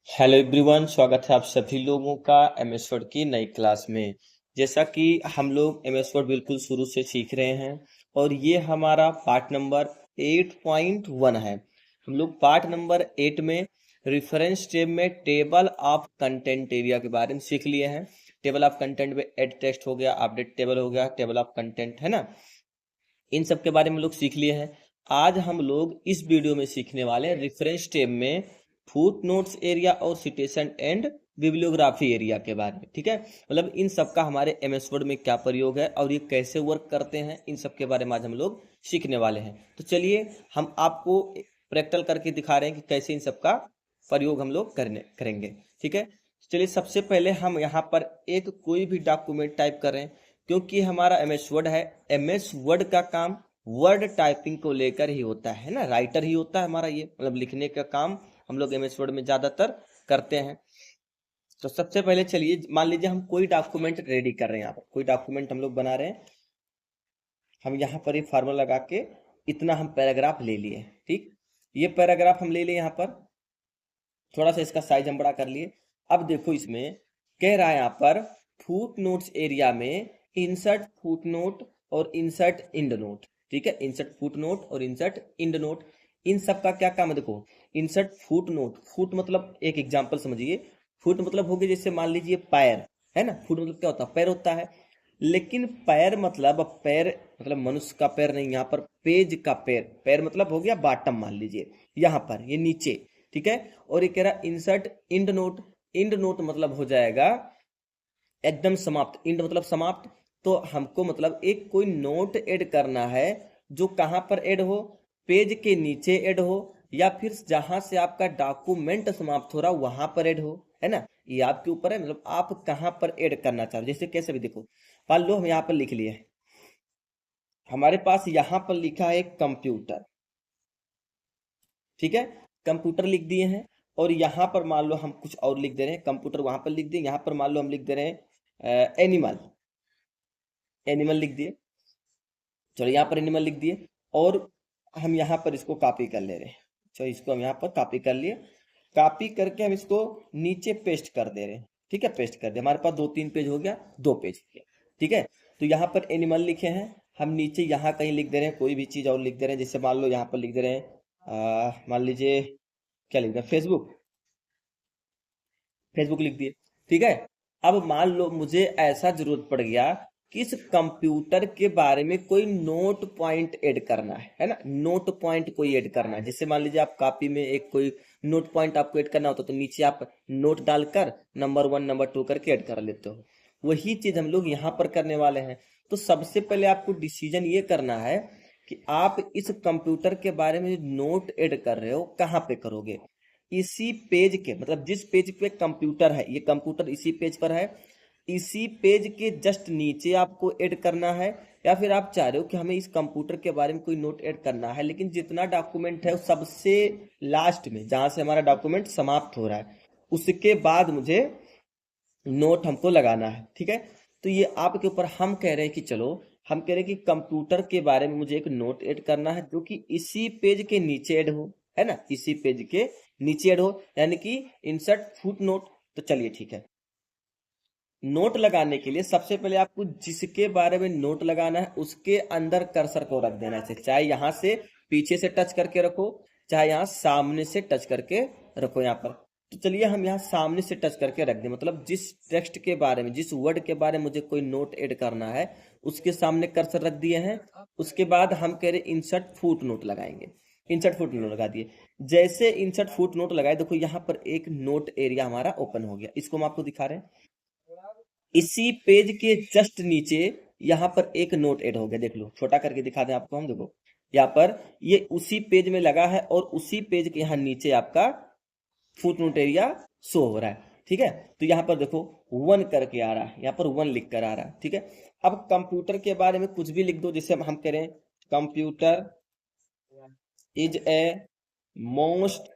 Hello everyone, स्वागत है आप सभी लोगों का एमएस वर्ड की नई क्लास में। जैसा कि हम लोग एमएस वर्ड बिल्कुल शुरू से सीख रहे हैं और ये हमारा पार्ट नंबर 8.1 है। हम लोग पार्ट नंबर 8 में रेफरेंस टेब में टेबल ऑफ कंटेंट एरिया के बारे में सीख लिए हैं। टेबल ऑफ कंटेंट में एड टेक्स्ट हो गया, अपडेट टेबल हो गया, टेबल ऑफ कंटेंट है ना, इन सब के बारे में लोग सीख लिए हैं। आज हम लोग इस वीडियो में सीखने वाले हैं रेफरेंस टेब में फुट नोट्स एरिया और सिटेशन एंड बिब्लियोग्राफी एरिया के बारे में। ठीक है, मतलब इन सब का हमारे एमएस वर्ड में क्या प्रयोग है और ये कैसे वर्क करते हैं, इन सब के बारे में आज हम लोग सीखने वाले हैं। तो चलिए हम आपको प्रैक्टिकल करके दिखा रहे हैं कि कैसे इन सब का प्रयोग हम लोग करेंगे। ठीक है, चलिए सबसे पहले हम यहाँ पर एक कोई भी डॉक्यूमेंट टाइप कर रहे हैं, क्योंकि हमारा एमएस वर्ड है। एमएस वर्ड का काम वर्ड टाइपिंग को लेकर ही होता है ना, राइटर ही होता है हमारा, ये मतलब लिखने का काम हम लोग एमएस वर्ड में ज्यादातर करते हैं। तो सबसे पहले चलिए मान लीजिए हम कोई डॉक्यूमेंट रेडी कर रहे हैं, यहाँ पर कोई डॉक्यूमेंट हम लोग बना रहे हैं। हम यहाँ पर ये फार्मूला लगा के इतना हम पैराग्राफ ले लिए। ठीक, ये पैराग्राफ हम ले लिए, यहाँ पर थोड़ा सा इसका साइज हम बड़ा कर लिए। अब देखो इसमें कह रहा है यहाँ पर फुट नोट्स एरिया में इंसर्ट फुट नोट और इंसर्ट इंड नोट। ठीक है, इंसर्ट फुट नोट और इंसर्ट इंड नोट, इन सब का क्या काम है। देखो इंसर्ट फुट नोट, फुट मतलब एक एग्जांपल समझिए, फुट मतलब हो गया जैसे मान लीजिए पैर, है ना। फुट मतलब क्या होता है, पैर होता है। लेकिन पैर मतलब, अब पैर मतलब मनुष्य का पैर नहीं, यहाँ पर पेज का पैर, पैर मतलब हो गया बॉटम मान लीजिए, यहाँ पर ये नीचे। ठीक है, और ये कह रहा insert end note, end note मतलब हो जाएगा एकदम समाप्त, इंड मतलब समाप्त। तो हमको मतलब एक कोई नोट ऐड करना है जो कहां पर ऐड हो, पेज के नीचे ऐड हो, या फिर जहां से आपका डॉक्यूमेंट समाप्त हो रहा वहां पर ऐड हो, है ना। ये आपके ऊपर है, मतलब आप कहां पर ऐड करना चाहो। जैसे कैसे भी देखो, मान लो हम यहाँ पर लिख लिए, हमारे पास यहाँ पर लिखा है कंप्यूटर। ठीक है, कंप्यूटर लिख दिए हैं, और यहाँ पर मान लो हम कुछ और लिख दे रहे हैं, कंप्यूटर वहां पर लिख दिए, यहाँ पर मान लो हम लिख दे रहे हैं एनिमल, एनिमल लिख दिए। चलो यहाँ पर एनिमल लिख दिए, और हम यहाँ पर इसको कॉपी कर ले रहे हैं। चलो इसको हम यहाँ पर कॉपी कर लिए, कॉपी करके हम इसको नीचे पेस्ट कर दे रहे हैं। ठीक है, पेस्ट कर दिया, हमारे पास 2-3 पेज हो गया, 2 पेज हो गया। ठीक है, तो यहाँ पर एनिमल लिखे हैं, हम नीचे यहाँ कहीं लिख दे रहे हैं, कोई भी चीज और लिख दे रहे हैं। जैसे मान लो यहाँ पर लिख दे रहे हैं मान लीजिए क्या लिख रहे हैं, फेसबुक, फेसबुक लिख दिए। ठीक है, अब मान लो मुझे ऐसा जरूरत पड़ गया कि इस कंप्यूटर के बारे में कोई नोट पॉइंट ऐड करना है ना, नोट पॉइंट कोई ऐड करना है। जैसे मान लीजिए आप कॉपी में एक कोई नोट पॉइंट आपको ऐड करना होता तो नीचे आप नोट डालकर नंबर 1 नंबर 2 करके ऐड कर लेते हो। वही चीज हम लोग यहाँ पर करने वाले हैं। तो सबसे पहले आपको डिसीजन ये करना है कि आप इस कंप्यूटर के बारे में नोट ऐड कर रहे हो कहाँ पे करोगे। इसी पेज के, मतलब जिस पेज पे कंप्यूटर है, ये कंप्यूटर इसी पेज पर है, इसी पेज के जस्ट नीचे आपको ऐड करना है। या फिर आप चाह रहे हो कि हमें इस कंप्यूटर के बारे में कोई नोट ऐड करना है, लेकिन जितना डॉक्यूमेंट है सबसे लास्ट में जहां से हमारा डॉक्यूमेंट समाप्त हो रहा है उसके बाद मुझे नोट हमको लगाना है। ठीक है, तो ये आपके ऊपर, हम कह रहे हैं कि चलो, हम कह रहे हैं कि कंप्यूटर के बारे में मुझे एक नोट ऐड करना है जो कि इसी पेज के नीचे ऐड हो, है ना, इसी पेज के नीचे ऐड हो, यानी कि इंसर्ट फुट नोट। तो चलिए ठीक है, नोट लगाने के लिए सबसे पहले आपको जिसके बारे में नोट लगाना है उसके अंदर कर्सर को रख देना है। चाहे यहां से पीछे से टच करके रखो, चाहे यहां सामने से टच करके रखो यहाँ पर। तो चलिए हम यहाँ सामने से टच करके रख दें, मतलब जिस टेक्स्ट के बारे में, जिस वर्ड के बारे में मुझे कोई नोट ऐड करना है उसके सामने कर्सर रख दिए हैं। उसके बाद हम कह रहे इंसर्ट फुट नोट लगाएंगे, इंसर्ट फुट नोट लगा दिए। जैसे इंसर्ट फुट नोट लगाए, देखो यहाँ पर एक नोट एरिया हमारा ओपन हो गया, इसको हम आपको दिखा रहे हैं। इसी पेज के जस्ट नीचे यहाँ पर एक नोट ऐड हो गया, देख लो, छोटा करके दिखा दें आपको हम। देखो यहाँ पर ये उसी पेज में लगा है, और उसी पेज के यहाँ नीचे आपका फुट नोट एरिया शो हो रहा है। ठीक है, तो यहाँ पर देखो 1 करके आ रहा है, यहाँ पर 1 लिख कर आ रहा है। ठीक है, अब कंप्यूटर के बारे में कुछ भी लिख दो, जैसे हम कह रहे हैं computer is a most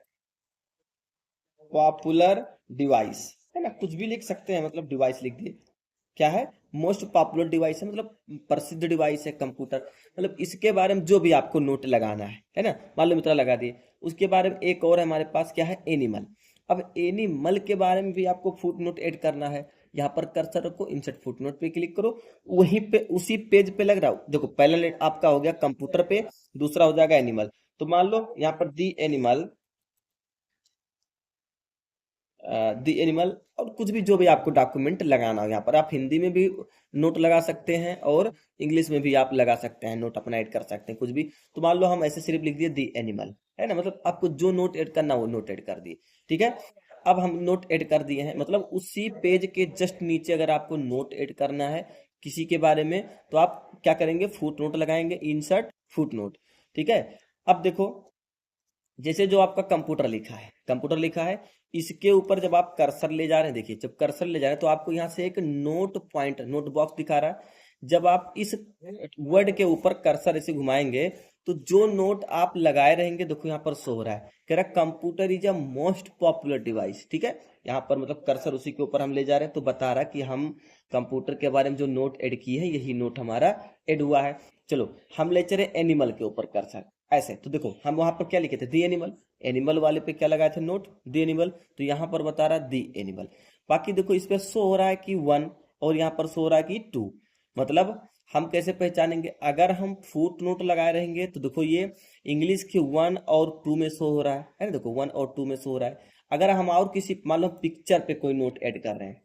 popular device, है ना, कुछ भी लिख सकते हैं, मतलब डिवाइस लिख दिए। क्या है, मोस्ट पॉपुलर डिवाइस है, मतलब प्रसिद्ध डिवाइस है कंप्यूटर। मतलब इसके बारे में जो भी आपको नोट लगाना है ना, मान लो मित्रा लगा दिए। उसके बारे में एक और है हमारे पास, क्या है, एनिमल। अब एनिमल के बारे में भी आपको फुट नोट ऐड करना है। यहाँ पर कर्सर रखो, इंसर्ट फुट नोट पे क्लिक करो, वहीं पे उसी पेज पे लग रहा हो। देखो पहला आपका हो गया कंप्यूटर पे, दूसरा हो जाएगा एनिमल। तो मान लो यहाँ पर दी एनिमल, दी एनिमल, और कुछ भी जो भी आपको डॉक्यूमेंट लगाना हो, यहाँ पर आप हिंदी में भी नोट लगा सकते हैं और इंग्लिश में भी आप लगा सकते हैं, नोट अपना ऐड कर सकते हैं कुछ भी। तो मान लो हम ऐसे सिर्फ लिख दिए दी एनिमल, है ना, मतलब आपको जो नोट ऐड करना वो नोट ऐड कर दिए। ठीक है, अब हम नोट ऐड कर दिए हैं, मतलब उसी पेज के जस्ट नीचे अगर आपको नोट ऐड करना है किसी के बारे में, तो आप क्या करेंगे, फुट नोट लगाएंगे, इंसर्ट फुट नोट। ठीक है, अब देखो जैसे जो आपका कंप्यूटर लिखा है, इसके ऊपर जब आप कर्सर ले जा रहे हैं, देखिए जब कर्सर ले जा रहे हैं तो आपको यहाँ से एक नोट पॉइंट, नोट बॉक्स दिखा रहा है। जब आप इस वर्ड के ऊपर कर्सर ऐसे घुमाएंगे तो जो नोट आप लगाए रहेंगे, देखो यहाँ पर शो हो रहा है, कह रहा computer is a most popular device. ठीक है, यहाँ पर मतलब कर्सर उसी के ऊपर हम ले जा रहे हैं, तो बता रहा कि हम कंप्यूटर के बारे में जो नोट ऐड किए हैं यही नोट हमारा ऐड हुआ है। चलो हम ले चले एनिमल के ऊपर कर्सर, ऐसे तो देखो हम वहां पर क्या लिखे थे, दी एनिमल, एनिमल वाले पे क्या लगाए थे, नोट दी एनिमल, तो यहाँ पर बता रहा दी एनिमल। बाकी देखो इस पे शो हो रहा है कि 1 और यहाँ पर शो हो रहा है कि 2। मतलब हम कैसे पहचानेंगे, अगर हम फुट नोट लगाए रहेंगे तो देखो ये इंग्लिश के 1 और 2 में शो हो रहा है ना, देखो 1 और 2 में शो हो रहा है। अगर हम और किसी मान लो पिक्चर पे कोई नोट ऐड कर रहे हैं,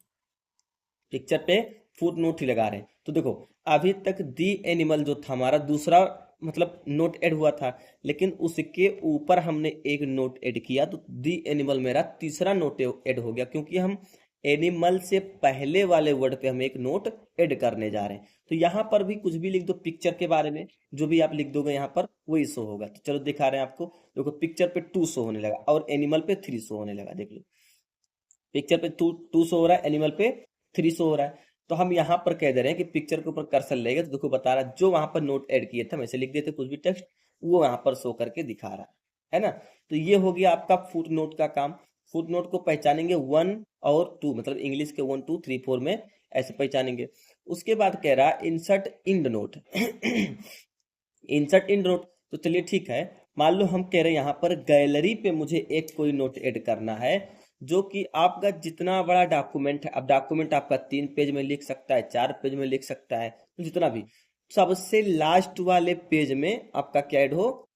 पिक्चर पे फुट नोट ही लगा रहे हैं, तो देखो अभी तक दी एनिमल जो था हमारा दूसरा मतलब नोट ऐड हुआ था, लेकिन उसके ऊपर हमने एक नोट ऐड किया, तो दी एनिमल मेरा तीसरा नोट ऐड हो गया, क्योंकि हम एनिमल से पहले वाले वर्ड पे हम एक नोट ऐड करने जा रहे हैं। तो यहाँ पर भी कुछ भी लिख दो पिक्चर के बारे में, जो भी आप लिख दोगे यहाँ पर वही शो होगा। तो चलो दिखा रहे हैं आपको, देखो पिक्चर पे 2 शो होने लगा और एनिमल पे 3 शो होने लगा, देख लो पिक्चर पे टू शो हो रहा है, एनिमल पे 3 शो हो रहा है। तो हम यहाँ पर कह दे रहे हैं कि पिक्चर के ऊपर कर्सर लेगा तो देखो बता रहा है जो वहां पर नोट ऐड किए थे, हम ऐसे लिख देते कुछ भी टेक्स्ट, वो वहां पर शो करके दिखा रहा है ना। तो ये हो गया आपका फुट नोट का काम। फुट नोट को पहचानेंगे 1 और 2, मतलब इंग्लिश के 1 2 3 4 में ऐसे पहचानेंगे। उसके बाद कह रहा है insert end note insert end note, तो चलिए ठीक है, मान लो हम कह रहे हैं यहाँ पर गैलरी पे मुझे एक कोई नोट ऐड करना है, जो कि आपका जितना बड़ा डॉक्यूमेंट है, अब डॉक्यूमेंट आपका 3 पेज में लिख सकता है, 4 पेज में लिख सकता है, तो जितना भी सबसे लास्ट वाले पेज में आपका क्या ऐड हो,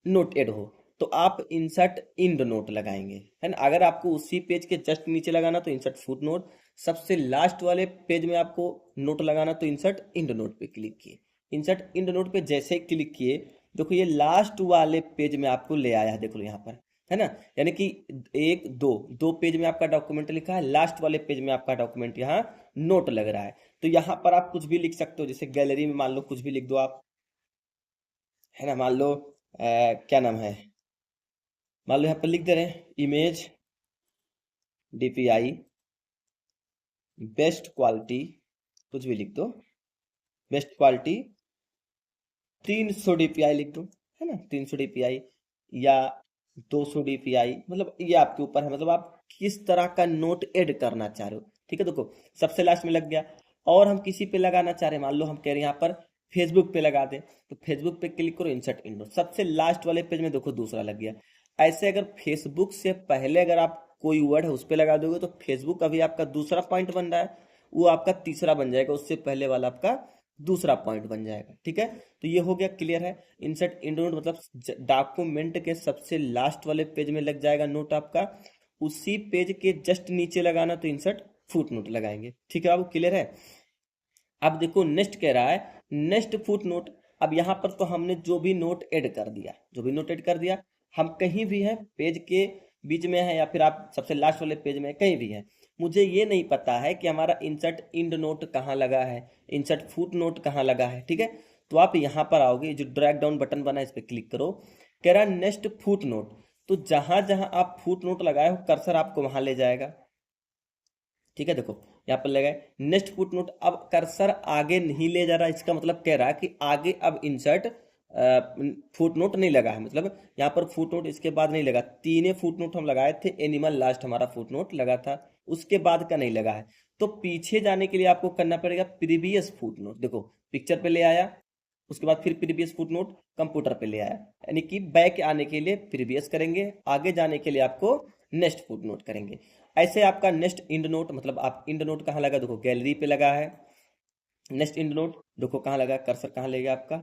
नोट ऐड हो, तो आप इंसर्ट इंड नोट लगाएंगे, है ना। अगर आपको उसी पेज के जस्ट नीचे लगाना तो इंसर्ट फुट नोट, सबसे लास्ट वाले पेज में आपको नोट लगाना तो इंसर्ट इंड नोट पे क्लिक किए। इंसर्ट इंड नोट पे जैसे ही क्लिक किए, देखो ये लास्ट वाले पेज में आपको ले आया है, देख लो यहाँ पर, है ना। यानी कि एक दो दो पेज में आपका डॉक्यूमेंट लिखा है, लास्ट वाले पेज में आपका डॉक्यूमेंट यहाँ नोट लग रहा है। तो यहाँ पर आप कुछ भी लिख सकते हो, जैसे गैलरी में मान लो कुछ भी लिख दो आप, है ना। मान लो क्या नाम है, मान लो यहाँ पर लिख दे रहे हैं इमेज डीपीआई बेस्ट क्वालिटी, कुछ भी लिख दो, बेस्ट क्वालिटी 300 डीपीआई लिख दो, है ना, 300 डीपीआई या 200 डीपीआई, मतलब ये आपके ऊपर है, मतलब आप किस तरह का नोट ऐड करना चाह रहे हो। ठीक है, देखो सबसे लास्ट में लग गया, और हम किसी पे लगाना चाह रहे हैं, मान लो हम कह रहे हैं यहाँ पर फेसबुक पे लगा दें, तो फेसबुक पे क्लिक करो, इंसर्ट इंडो, सबसे लास्ट वाले पेज में देखो दूसरा लग गया। ऐसे अगर फेसबुक से पहले अगर आप कोई वर्ड है उस पर लगा दोगे, तो फेसबुक अभी आपका दूसरा पॉइंट बन रहा है, वो आपका तीसरा बन जाएगा, उससे पहले वाला आपका दूसरा पॉइंट बन जाएगा। ठीक है, तो ये हो गया, क्लियर है। इंसर्ट इंड नोट मतलब डॉक्यूमेंट के सबसे लास्ट वाले पेज में लग जाएगा नोट आपका, उसी पेज के जस्ट नीचे लगाना तो इंसर्ट फुट नोट लगाएंगे। ठीक है, अब क्लियर है। अब देखो नेक्स्ट कह रहा है नेक्स्ट फुट नोट। अब यहाँ पर तो हमने जो भी नोट ऐड कर दिया, जो भी नोट ऐड कर दिया, हम कहीं भी हैं पेज के बीच में है या फिर आप सबसे लास्ट वाले पेज में कहीं भी है, मुझे ये नहीं पता है कि हमारा इंसर्ट इंड नोट कहाँ लगा है, इंसर्ट फुट नोट कहाँ लगा है। ठीक है, तो आप यहाँ पर आओगे, जो ड्रैग डाउन बटन बना है इस पर क्लिक करो, कह रहा है नेक्स्ट फुट नोट, तो जहां जहां आप फुट नोट लगाए हो कर्सर आपको वहां ले जाएगा। ठीक है, देखो यहाँ पर लगाए नेक्स्ट फुट नोट, अब कर्सर आगे नहीं ले जा रहा, इसका मतलब कह रहा है कि आगे अब इंसर्ट फुट नोट नहीं लगा है, मतलब यहाँ पर फुट नोट इसके बाद नहीं लगा। 3 फुट नोट हम लगाए थे, एनिमल लास्ट हमारा फुट नोट लगा था, उसके बाद का नहीं लगा है। तो पीछे जाने के लिए आपको करना पड़ेगा प्रीवियस फुट नोट, देखो पिक्चर पे ले आया, उसके बाद फिर प्रीवियस फुट नोट कंप्यूटर पे ले आया, यानी कि बैक आने के लिए प्रीवियस करेंगे, आगे जाने के लिए आपको नेक्स्ट फुट नोट करेंगे। ऐसे आपका नेक्स्ट इंड नोट, मतलब आप इंड नोट कहाँ लगा, देखो गैलरी पे लगा है। नेक्स्ट इंड नोट देखो कहाँ लगा, कर्सर कहाँ लेगा आपका,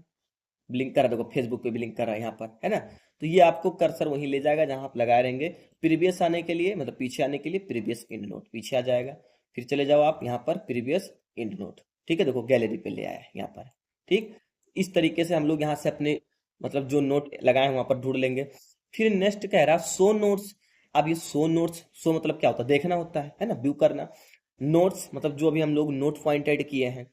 ब्लिंक कर रहा है, देखो फेसबुक पे भी लिंक कर रहा है यहाँ पर, है ना। तो ये आपको कर्सर वहीं ले जाएगा जहां आप लगाए रहेंगे। प्रीवियस आने के लिए, मतलब पीछे आने के लिए प्रीवियस इंड नोट पीछे आ जाएगा। फिर चले जाओ आप यहाँ पर प्रीवियस इंड नोट, ठीक है, देखो गैलरी पे ले आया है यहाँ पर। ठीक, इस तरीके से हम लोग यहाँ से अपने मतलब जो नोट लगाए हैं वहां पर ढूंढ लेंगे। फिर नेक्स्ट कह रहा शो नोट्स। अब ये शो नोट्स, शो मतलब क्या होता है, देखना होता है ना, व्यू करना। नोट्स मतलब जो अभी हम लोग नोट पॉइंटेड किए हैं।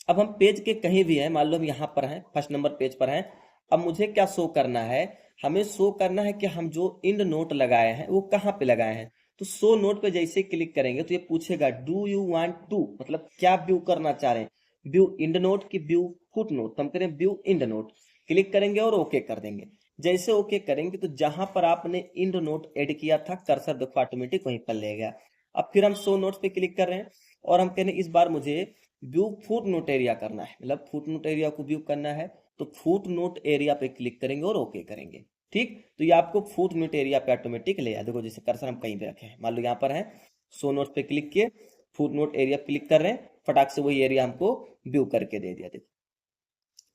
अब हम पेज के कहीं भी हैं, मान लो हम यहाँ पर हैं, फर्स्ट नंबर पेज पर हैं। अब मुझे क्या शो करना है, हमें शो करना है कि हम जो इंड नोट लगाए हैं वो कहाँ पे लगाए हैं। तो शो नोट पे जैसे क्लिक करेंगे तो ये पूछेगा डू यू वांट टू, मतलब क्या व्यू करना चाह रहे हैं, व्यू इंड नोट की व्यू फुट नोट। तो हम करें व्यू इंड नोट, क्लिक करेंगे और ओके कर देंगे। जैसे ओके करेंगे तो जहां पर आपने इंड नोट ऐड किया था कर्सर देखो ऑटोमेटिक वहीं पर ले गया। अब फिर हम शो नोट्स पे क्लिक कर रहे हैं और हम कह रहे हैं इस बार मुझे व्यू फुट नोट एरिया करना है, मतलब फुट नोट एरिया को व्यू करना है। तो फुट नोट एरिया पे क्लिक करेंगे और ओके करेंगे। ठीक, तो ये आपको फुट नोट एरिया पे ऑटोमेटिक ले आया। देखो जैसे कर्सर हम कहीं पे रखे हैं, मान लो यहाँ पर है, शो नोट पे क्लिक किए, फुट नोट एरिया पे क्लिक कर रहे हैं, फटाक से वही एरिया हमको व्यू करके दे दिया। देखो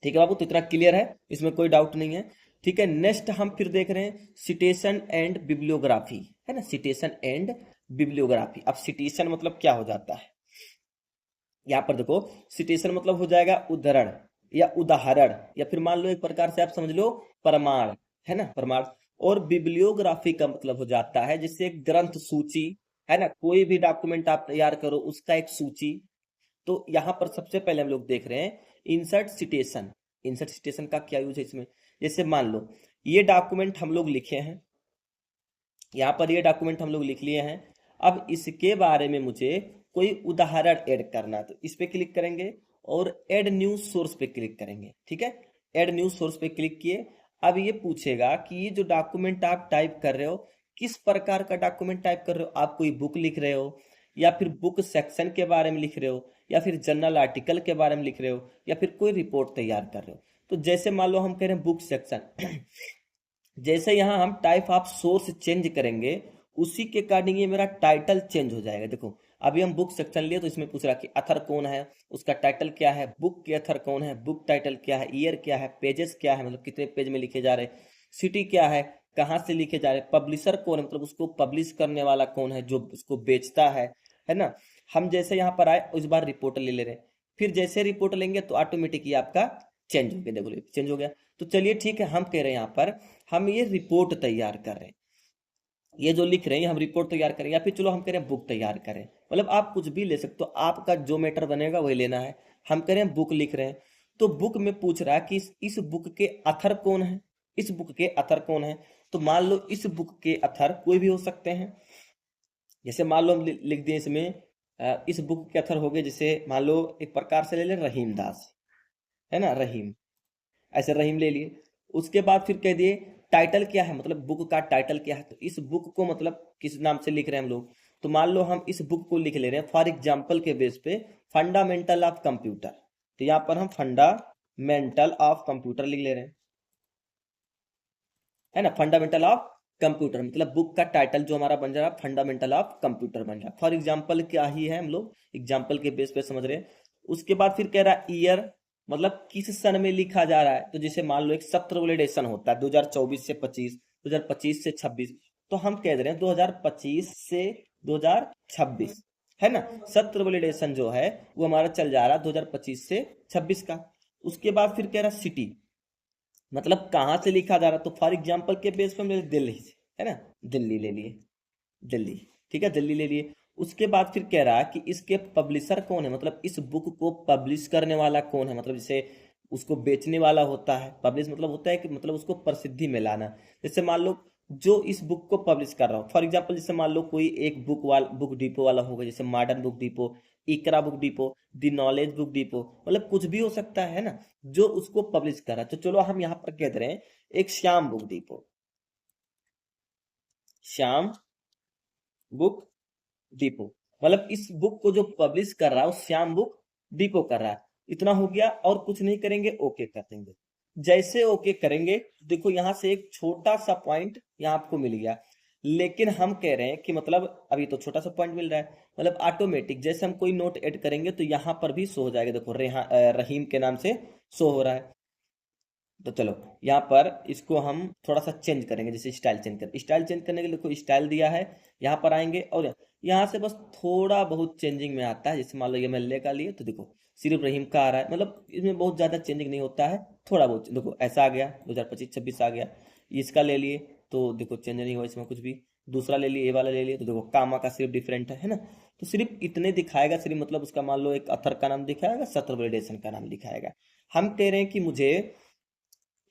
ठीक है बाबू, तो इतना क्लियर है, इसमें कोई डाउट नहीं है। ठीक है, नेक्स्ट हम फिर देख रहे हैं सिटेशन एंड बिब्लियोग्राफी, है ना, सिटेशन एंड बिब्लियोग्राफी। अब सिटेशन मतलब क्या हो जाता है, यहाँ पर देखो सिटेशन मतलब हो जाएगा उद्धरण या उदाहरण, या फिर मान लो एक प्रकार से आप समझ लो प्रमाण, है ना, प्रमाण। और बिब्लियोग्राफी का मतलब हो जाता है जैसे एक ग्रंथ सूची, है ना, कोई भी डॉक्यूमेंट आप तैयार करो उसका एक सूची। तो यहाँ पर सबसे पहले हम लोग देख रहे हैं इंसर्ट सिटेशन। इंसर्ट सिटेशन का क्या यूज है इसमें, जैसे मान लो ये डॉक्यूमेंट हम लोग लिखे हैं, यहाँ पर ये डॉक्यूमेंट हम लोग लिख लिए हैं। अब इसके बारे में मुझे कोई उदाहरण ऐड करना है, तो इस पे क्लिक करेंगे और ऐड न्यू सोर्स पे क्लिक करेंगे। ठीक है, ऐड न्यू सोर्स पे क्लिक किए। अब ये पूछेगा कि ये जो डॉक्यूमेंट आप टाइप कर रहे हो किस प्रकार का डॉक्यूमेंट टाइप कर रहे हो, आप कोई बुक लिख रहे हो या फिर बुक सेक्शन के बारे में लिख रहे हो या फिर जर्नल आर्टिकल के बारे में लिख रहे हो या फिर कोई रिपोर्ट तैयार कर रहे हो। तो जैसे मान लो हम कह रहे हैं बुक सेक्शन जैसे यहाँ हम टाइप ऑफ सोर्स चेंज करेंगे उसी के अकॉर्डिंग ये मेरा टाइटल चेंज हो जाएगा। देखो अभी हम बुक सेक्शन लिए तो इसमें पूछ रहा कि अथर कौन है, उसका टाइटल क्या है, बुक के अथर कौन है, बुक टाइटल क्या है, ईयर क्या है, पेजेस क्या है, मतलब कितने पेज में लिखे जा रहे, सिटी क्या है, कहाँ से लिखे जा रहे, पब्लिशर कौन है, मतलब उसको पब्लिश करने वाला कौन है जो उसको बेचता है ना। हम जैसे यहाँ पर आए इस बार रिपोर्ट ले रहे हैं, फिर जैसे रिपोर्ट लेंगे तो ऑटोमेटिक ये आपका चेंज हो गया। देखो चेंज हो गया। तो चलिए ठीक है, हम कह रहे हैं यहाँ पर हम ये रिपोर्ट तैयार कर रहे हैं, ये जो लिख रहे हैं हम रिपोर्ट तैयार करें या फिर चलो हम कह रहे हैं बुक तैयार करें, मतलब आप कुछ भी ले सकते हो, आपका जो मैटर बनेगा वही लेना है। हम कह रहे हैं बुक लिख रहे हैं, तो बुक में पूछ रहा है कि इस बुक के अथर कौन है, इस बुक के अथर कौन है। तो मान लो इस बुक के अथर कोई भी हो सकते हैं, जैसे मान लो हम लिख दिए इसमें इस बुक के अथर हो गए, जैसे मान लो एक प्रकार से ले लें रहीम दास, है ना, रहीम, ऐसे रहीम ले लिए। उसके बाद फिर कह दिए टाइटल क्या है, मतलब बुक का टाइटल क्या है, तो इस बुक को मतलब किस नाम से लिख रहे हैं हम लोग। तो मान लो हम इस बुक को लिख ले रहे हैं फॉर एग्जाम्पल के बेस पे फंडामेंटल ऑफ कंप्यूटर, तो यहाँ पर हम फंडामेंटल ऑफ कंप्यूटर लिख ले रहे हैं, है ना, फंडामेंटल ऑफ कंप्यूटर, मतलब बुक का टाइटल जो हमारा बन जा रहा है फंडामेंटल ऑफ कंप्यूटर बन रहा है। फॉर एग्जाम्पल क्या ही है, हम लोग एग्जाम्पल के बेस पे समझ रहे हैं। उसके बाद फिर कह रहा है ईयर, मतलब किस सन में लिखा जा रहा है, तो जैसे मान लो एक सत्र वैलिडेशन होता है 2024 से 25, 2025 से 26, तो हम कह दे रहे हैं 2025 से 2026, है ना। सत्र वैलिडेशन जो है वो हमारा चल जा रहा है 2025 से 26 का। उसके बाद फिर कह रहा सिटी, मतलब कहाँ से लिखा जा रहा है, तो फॉर एग्जाम्पल के बेस पे हम ले दिल्ली से, है ना, दिल्ली ले लिए, दिल्ली, ठीक है, दिल्ली ले लिए। उसके बाद फिर कह रहा है कि इसके पब्लिशर कौन है, मतलब इस बुक को पब्लिश करने वाला कौन है, मतलब जैसे उसको बेचने वाला होता है, पब्लिश मतलब होता है कि मतलब उसको प्रसिद्धि में लाना। जैसे मान लो जो इस बुक को पब्लिश कर रहा हो, फॉर एग्जाम्पल जैसे मान लो कोई एक बुक डिपो वाला होगा, जैसे modern book depot, Iqra book depot, the knowledge book depot, मतलब कुछ भी हो सकता है ना, जो उसको पब्लिश कर रहा है। तो चलो हम यहाँ पर कह दे रहे हैं एक Shyam book depot, Shyam book depot, मतलब इस बुक को जो पब्लिश कर रहा है वो श्याम बुक डिपो कर रहा है। इतना हो गया, और कुछ नहीं करेंगे, ओके कर देंगे। जैसे ओके करेंगे देखो यहाँ से एक छोटा सा पॉइंट यहाँ आपको मिल गया। लेकिन हम कह रहे हैं कि मतलब अभी तो छोटा सा पॉइंट मिल रहा है, मतलब ऑटोमेटिक जैसे हम कोई नोट ऐड करेंगे तो यहाँ पर भी शो हो जाएगा। देखो रहीम के नाम से शो हो रहा है। तो चलो यहाँ पर इसको हम थोड़ा सा चेंज करेंगे, जैसे स्टाइल चेंज करने के लिए देखो स्टाइल दिया है, यहाँ पर आएंगे और यहाँ से बस थोड़ा बहुत चेंजिंग में आता है। जैसे मान लो ये मैं ले का लिए तो देखो सिर्फ रहीम का आ रहा है, मतलब इसमें बहुत ज़्यादा चेंजिंग नहीं होता है, थोड़ा बहुत देखो ऐसा आ गया 2025-26 आ गया। इसका ले लिए तो देखो चेंज नहीं हुआ इसमें कुछ भी। दूसरा ले लिए, ये वाला ले लिए तो देखो कामा का सिर्फ डिफरेंट है ना। तो सिर्फ इतने दिखाएगा, सिर्फ मतलब उसका मान लो एक अथर का नाम दिखाएगा, सत्र वैलिडेशन का नाम दिखाएगा। हम कह रहे हैं कि मुझे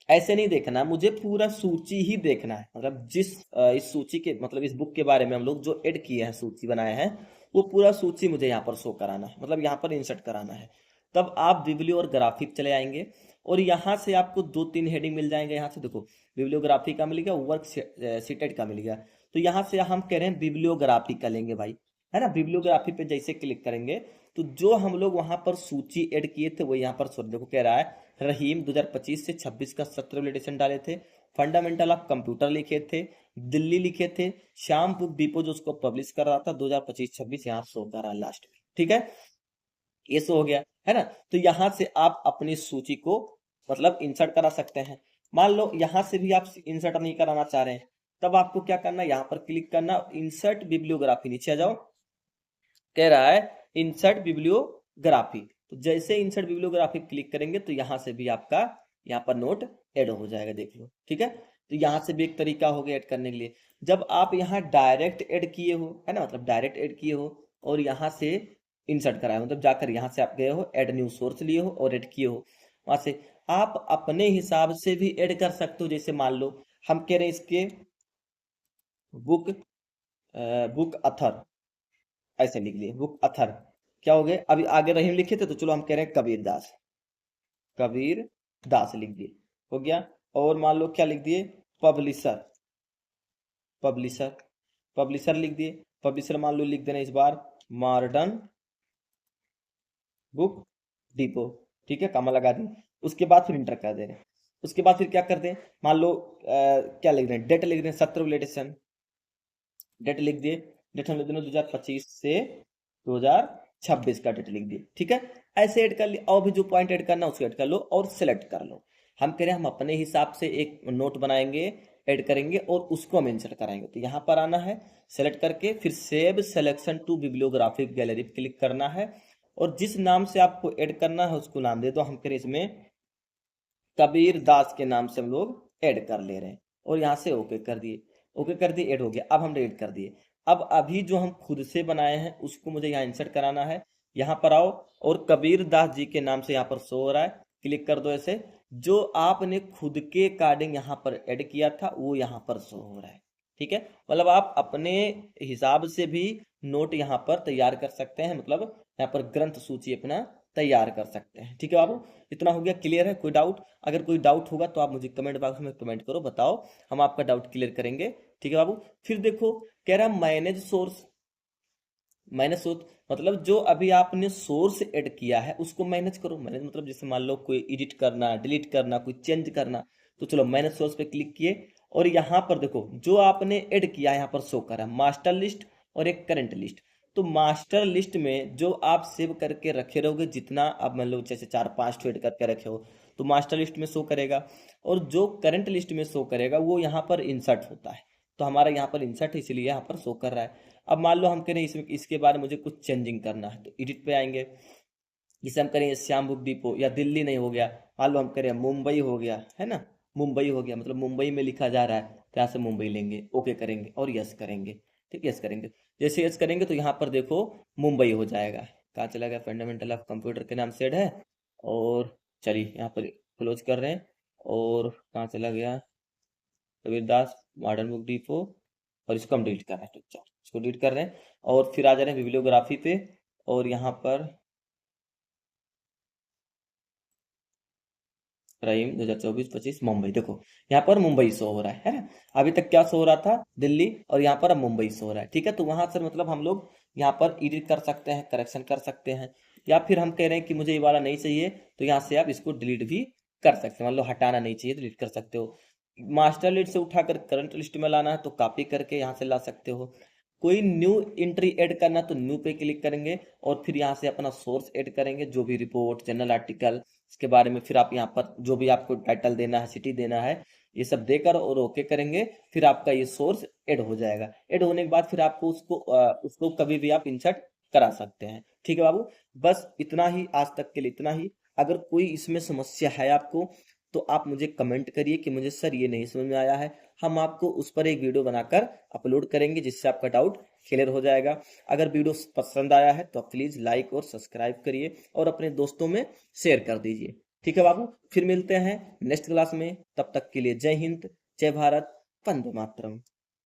ऐसे नहीं देखना, मुझे पूरा सूची ही देखना है, मतलब इस सूची के मतलब इस बुक के बारे में हम लोग जो ऐड किए हैं, सूची बनाए हैं, वो पूरा सूची मुझे यहाँ पर शो कराना है, मतलब यहाँ पर इंसर्ट कराना है। तब आप बिब्लियो और ग्राफिक चले आएंगे और यहाँ से आपको 2-3 हेडिंग मिल जाएंगे। यहाँ से देखो बिब्लियोग्राफी का मिल गया, वर्क सीटेड का मिल गया। तो यहाँ से हम कह रहे हैं बिब्लियोग्राफी का लेंगे भाई, है ना। बिब्लियोग्राफी पे जैसे क्लिक करेंगे तो जो हम लोग वहां पर सूची ऐड किए थे वो यहाँ पर देखो कह रहा है रहीम 2025 से 26 का सत्र वैलिडेशन डाले थे, फंडामेंटल ऑफ कंप्यूटर लिखे थे, दिल्ली लिखे थे, श्याम बुक डिपो जो उसको पब्लिश कर रहा था 2025-26 यहाँ शो कर रहा है लास्ट में, ठीक है। ये शो हो गया है ना। तो यहाँ से आप अपनी सूची को मतलब इंसर्ट करा सकते हैं। मान लो यहाँ से भी आप इंसर्ट नहीं कराना चाह रहे हैं, तब आपको क्या करना है, यहाँ पर क्लिक करना, इंसर्ट बिब्लियोग्राफी, नीचे आ जाओ, कह रहा है इंसर्ट बिब्लियोग्राफी। तो जैसे इंसर्ट बिब्लियोग्राफी क्लिक करेंगे तो यहां से भी आपका यहाँ पर नोट ऐड हो जाएगा, देख लो, ठीक है। तो यहाँ से भी एक तरीका हो गया ऐड करने के लिए। जब आप यहाँ डायरेक्ट ऐड किए हो, है ना, मतलब डायरेक्ट ऐड किए हो और यहाँ से इंसर्ट कराए, मतलब जाकर यहाँ से आप गए हो, ऐड न्यू सोर्स लिए हो और ऐड किए हो, वहां से आप अपने हिसाब से भी ऐड कर सकते हो। जैसे मान लो हम कह रहे हैं इसके बुक बुक अथर, ऐसे लिख लिए बुक अथर, क्या हो गए, अभी आगे रहीम लिखे थे तो चलो हम कह रहे हैं कबीर दास, कबीर दास लिख दिए, हो गया। और मान लो क्या लिख दिए, पब्लिशर, पब्लिशर, पब्लिशर लिख दिए। पब्लिशर मान लो लिख देना इस बार मॉडर्न बुक डिपो, ठीक है, कमा लगा दी। उसके बाद फिर इंटर कर दे रहे हैं। उसके बाद फिर क्या करते हैं, मान लो क्या लिख रहे हैं, डेट लिख रहे हैं, सत्र रिलेटेशन, डेट लिख दिए, डेट हम लिख देना 2025 से 2026 का डेट लिख दिए, ठीक है। ऐसे ऐड कर लिया, और भी जो पॉइंट ऐड करना उसको ऐड कर लो और सिलेक्ट कर लो। हम कह रहे हैं हम अपने हिसाब से एक नोट बनाएंगे, ऐड करेंगे और उसको हम इंसर्ट कराएंगे। तो यहाँ पर आना है, सेलेक्ट करके फिर save selection to bibliographic gallery पे क्लिक करना है और जिस नाम से आपको ऐड करना है उसको नाम दे दो। हम कह रहे हैं इसमें कबीर दास के नाम से हम लोग ऐड कर ले रहे हैं और यहाँ से ओके कर दिए, ओके कर दिए, ऐड हो गया। अब हम डिलीट कर दिए। अब अभी जो हम खुद से बनाए हैं उसको मुझे यहाँ इंसर्ट कराना है। यहाँ पर आओ और कबीर दास जी के नाम से यहाँ पर शो हो रहा है, क्लिक कर दो ऐसे। जो आपने खुद के अकॉर्डिंग यहाँ पर ऐड किया था वो यहाँ पर शो हो रहा है, ठीक है। मतलब आप अपने हिसाब से भी नोट यहाँ पर तैयार कर सकते हैं, मतलब यहाँ पर ग्रंथ सूची अपना तैयार कर सकते हैं, ठीक है बाबू। इतना हो गया, क्लियर है, कोई डाउट? अगर कोई डाउट होगा तो आप मुझे कमेंट बॉक्स में कमेंट करो, बताओ, हम आपका डाउट क्लियर करेंगे, ठीक है बाबू। फिर देखो कह रहा मैनेज सोर्स, मैनेज सोर्स मतलब जो अभी आपने सोर्स ऐड किया है उसको मैनेज करो। मैनेज मतलब जैसे मान लो कोई एडिट करना, डिलीट करना, कोई चेंज करना, तो चलो मैनेज सोर्स पे क्लिक किए और यहाँ पर देखो जो आपने ऐड किया यहाँ पर शो करा मास्टर लिस्ट और एक करंट लिस्ट। तो मास्टर लिस्ट में जो आप सेव करके रखे रहोगे, जितना आप मान लो जैसे 4-5 ठो ऐड करके रखे हो तो मास्टर लिस्ट में शो करेगा, और जो करंट लिस्ट में शो करेगा वो यहाँ पर इंसर्ट होता है। तो हमारा यहाँ पर इंसर्ट है इसलिए यहाँ पर शो कर रहा है। अब मान लो हम कह रहे हैं इसमें इसके बारे में मुझे कुछ चेंजिंग करना है तो एडिट पे आएंगे। जिसे हम करें श्याम बुक डिपो या दिल्ली नहीं हो गया, मान लो हम करें मुंबई हो गया, है ना, मुंबई हो गया, मतलब मुंबई में लिखा जा रहा है तो यहाँ से मुंबई लेंगे, ओके करेंगे और यस करेंगे, ठीक, यस करेंगे। जैसे यस करेंगे तो यहाँ पर देखो मुंबई हो जाएगा। कहाँ चला गया, फंडामेंटल ऑफ कंप्यूटर के नाम सेड है। और चलिए यहाँ पर क्लोज कर रहे हैं और कहाँ चला गया, कबीरदास मॉडर्न बुक डिपो, और इसको हम डिलीट कर रहे हैं, तो चलो इसको डिलीट कर रहे हैं और फिर आ जा रहे हैं बिब्लियोग्राफी पे और यहाँ पर रहीम 2024-25 मुंबई, देखो यहाँ पर मुंबई शो हो रहा है ना। अभी तक क्या शो हो रहा था, दिल्ली, और यहाँ पर अब मुंबई शो हो रहा है, ठीक है। तो वहां से मतलब हम लोग यहाँ पर एडिट कर सकते हैं, करेक्शन कर सकते हैं, या फिर हम कह रहे हैं कि मुझे ये वाला नहीं चाहिए तो यहाँ से आप इसको डिलीट भी कर सकते हैं, मान लो हटाना नहीं चाहिए डिलीट कर सकते हो। मास्टर लिस्ट से उठाकर करंट लिस्ट में लाना है तो कॉपी करके यहाँ से ला सकते हो। कोई न्यू एंट्री ऐड करना तो न्यू पे क्लिक करेंगे और फिर यहाँ से अपना सोर्स ऐड करेंगे, जो भी रिपोर्ट, जर्नल आर्टिकल, इसके बारे में फिर आप यहाँ पर जो भी आपको टाइटल देना है, सिटी देना है, ये सब देकर और ओके करेंगे। फिर आपका ये सोर्स ऐड हो जाएगा। ऐड होने के बाद फिर आपको उसको कभी भी आप इंसर्ट करा सकते हैं। ठीक है बाबू, बस इतना ही, आज तक के लिए इतना ही। अगर कोई इसमें समस्या है आपको तो आप मुझे कमेंट करिए कि मुझे सर ये नहीं समझ में आया है, हम आपको उस पर एक वीडियो बनाकर अपलोड करेंगे जिससे आपका डाउट क्लियर हो जाएगा। अगर वीडियो पसंद आया है तो आप प्लीज लाइक और सब्सक्राइब करिए और अपने दोस्तों में शेयर कर दीजिए। ठीक है बाबू, फिर मिलते हैं नेक्स्ट क्लास में। तब तक के लिए जय हिंद, जय भारत, वंदे मातरम।